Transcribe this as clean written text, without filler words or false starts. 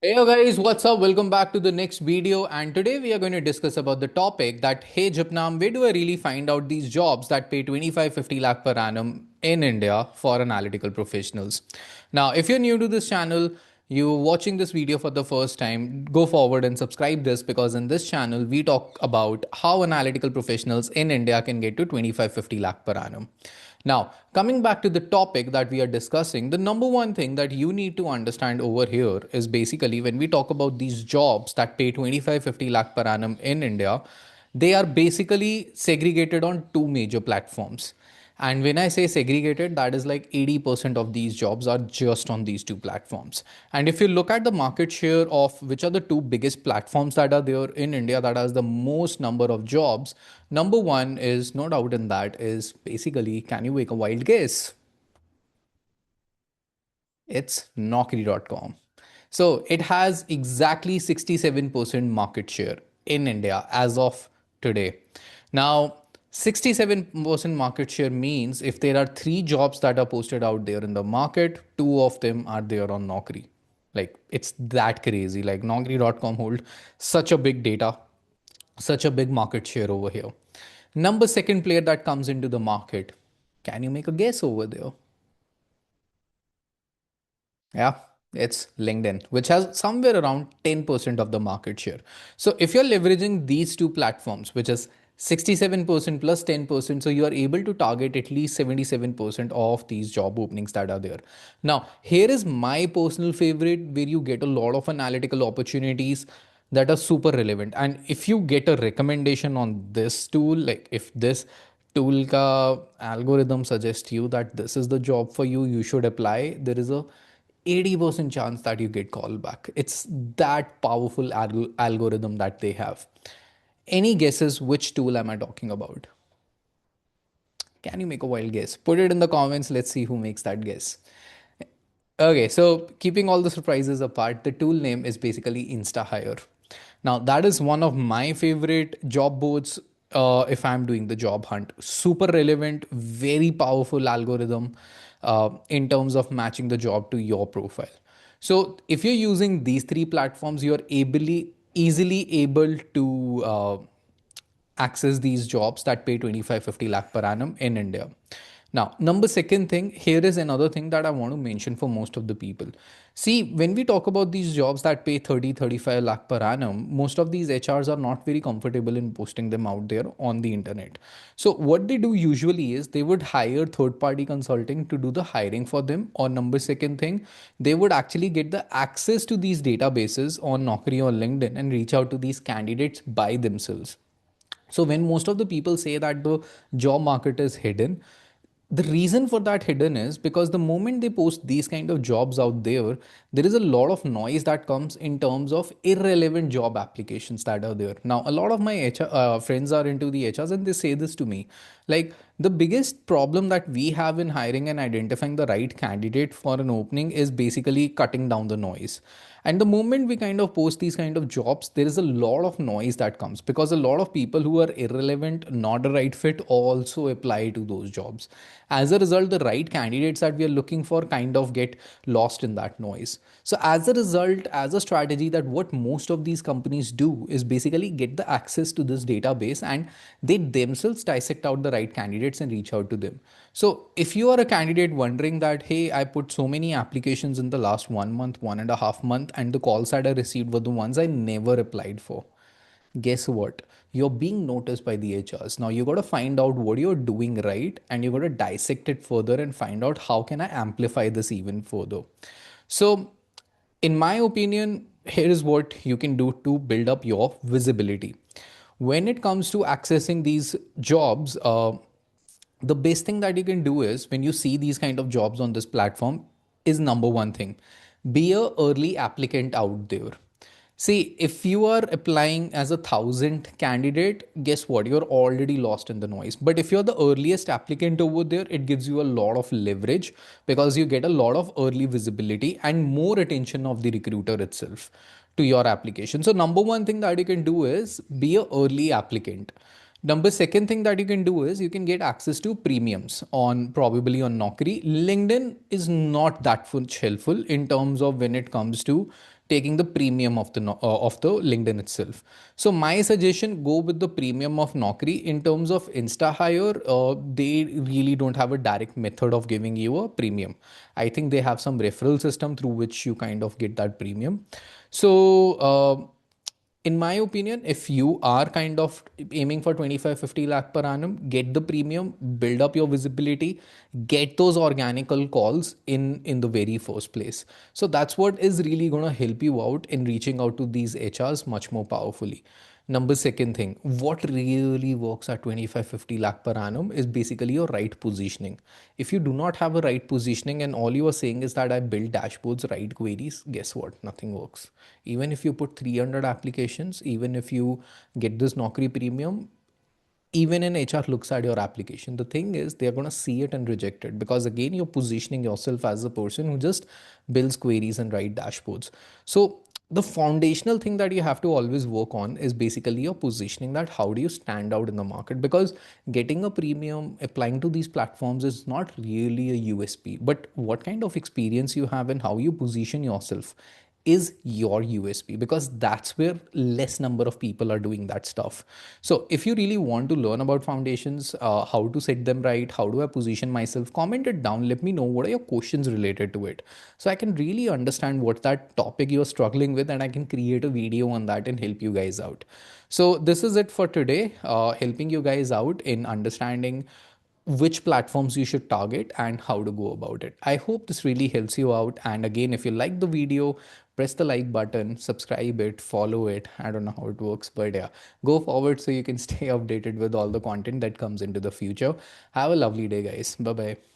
Hey guys, what's up? Welcome back to the next video. And today we are going to discuss about the topic that, hey Japnam, where do I really find out these jobs that pay 25-50 lakh per annum in India for analytical professionals? Now, if you're new to this channel, you're watching this video for the first time, go forward and subscribe this because in this channel, we talk about how analytical professionals in India can get to 25-50 lakh per annum. Now, coming back to the topic that we are discussing, the number one thing that you need to understand over here is basically when we talk about these jobs that pay 25-50 lakh per annum in India, they are basically segregated on two major platforms. And when I say segregated, that is like 80% of these jobs are just on these two platforms. And if you look at the market share of which are the two biggest platforms that are there in India that has the most number of jobs, number one is no doubt in that is basically, can you make a wild guess? It's Naukri.com. So it has exactly 67% market share in India as of today. Now, 67% market share means if there are three jobs that are posted out there in the market, two of them are there on Naukri. Like it's that crazy. Like Naukri.com hold such a big data, such a big market share over here. Number second player that comes into the market. Can you make a guess over there? Yeah, it's LinkedIn, which has somewhere around 10% of the market share. So if you're leveraging these two platforms, which is 67% plus 10%, so you are able to target at least 77% of these job openings that are there. Now, here is my personal favorite where you get a lot of analytical opportunities that are super relevant. And if you get a recommendation on this tool, like if this tool ka algorithm suggests you that this is the job for you, you should apply, there is a 80% chance that you get called back. It's that powerful algorithm that they have. Any guesses which tool am I talking about? Can you make a wild guess? Put it in the comments. Let's see who makes that guess. Okay, so keeping all the surprises apart, the tool name is basically InstaHire. Now, that is one of my favorite job boards if I'm doing the job hunt. Super relevant, very powerful algorithm in terms of matching the job to your profile. So, if you're using these three platforms, you're easily able to access these jobs that pay 25-50 lakh per annum in India. Now, number second thing, here is another thing that I want to mention for most of the people. See, when we talk about these jobs that pay 30-35 lakh per annum, most of these HRs are not very comfortable in posting them out there on the internet. So what they do usually is they would hire third party consulting to do the hiring for them. Or number second thing, they would actually get the access to these databases on Naukri or LinkedIn and reach out to these candidates by themselves. So when most of the people say that the job market is hidden, the reason for that hidden is because the moment they post these kind of jobs out there, there is a lot of noise that comes in terms of irrelevant job applications that are there. Now, a lot of my friends are into the HRs and they say this to me. Like the biggest problem that we have in hiring and identifying the right candidate for an opening is basically cutting down the noise. And the moment we kind of post these kind of jobs, there is a lot of noise that comes because a lot of people who are irrelevant, not the right fit, also apply to those jobs. As a result, the right candidates that we are looking for kind of get lost in that noise. So, as a result, as a strategy, that what most of these companies do is basically get the access to this database and they themselves dissect out the right candidates and reach out to them. So, if you are a candidate wondering that, hey, I put so many applications in the last 1 month, 1.5 month, and the calls that I received were the ones I never applied for, guess what? You're being noticed by the HRs. Now you got to find out what you're doing right and you got to dissect it further and find out how can I amplify this even further. So in my opinion, here is what you can do to build up your visibility. When it comes to accessing these jobs, the best thing that you can do is when you see these kind of jobs on this platform is number one thing, be a early applicant out there. See, if you are applying as a thousand candidate, guess what? You're already lost in the noise. But if you're the earliest applicant over there, it gives you a lot of leverage because you get a lot of early visibility and more attention of the recruiter itself to your application. So number one thing that you can do is be a early applicant. Number second thing that you can do is you can get access to premiums on probably on Naukri. LinkedIn is not that much helpful in terms of when it comes to taking the premium of the of the LinkedIn itself. So my suggestion, go with the premium of Naukri. In terms of Insta Hire, they really don't have a direct method of giving you a premium. I think they have some referral system through which you kind of get that premium. So in my opinion, if you are kind of aiming for 25-50 lakh per annum, get the premium, build up your visibility, get those organical calls in the very first place. So that's what is really going to help you out in reaching out to these HRs much more powerfully. Number second thing, what really works at 25-50 lakh per annum is basically your right positioning. If you do not have a right positioning and all you are saying is that I build dashboards, write queries, guess what? Nothing works. Even if you put 300 applications, even if you get this Naukri premium, even an HR looks at your application. The thing is, they're going to see it and reject it because, again, you're positioning yourself as a person who just builds queries and write dashboards. So, the foundational thing that you have to always work on is basically your positioning, that how do you stand out in the market, because getting a premium applying to these platforms is not really a USP, but what kind of experience you have and how you position yourself is your USP, because that's where less number of people are doing that stuff. So if you really want to learn about foundations, how to set them right, how do I position myself, comment it down. Let me know what are your questions related to it, so I can really understand what that topic you're struggling with, and I can create a video on that and help you guys out. So this is it for today, helping you guys out in understanding which platforms you should target and how to go about it. I hope this really helps you out. And again, if you like the video, press the like button, subscribe it, follow it. I don't know how it works, but yeah, go forward so you can stay updated with all the content that comes into the future. Have a lovely day, guys. Bye bye.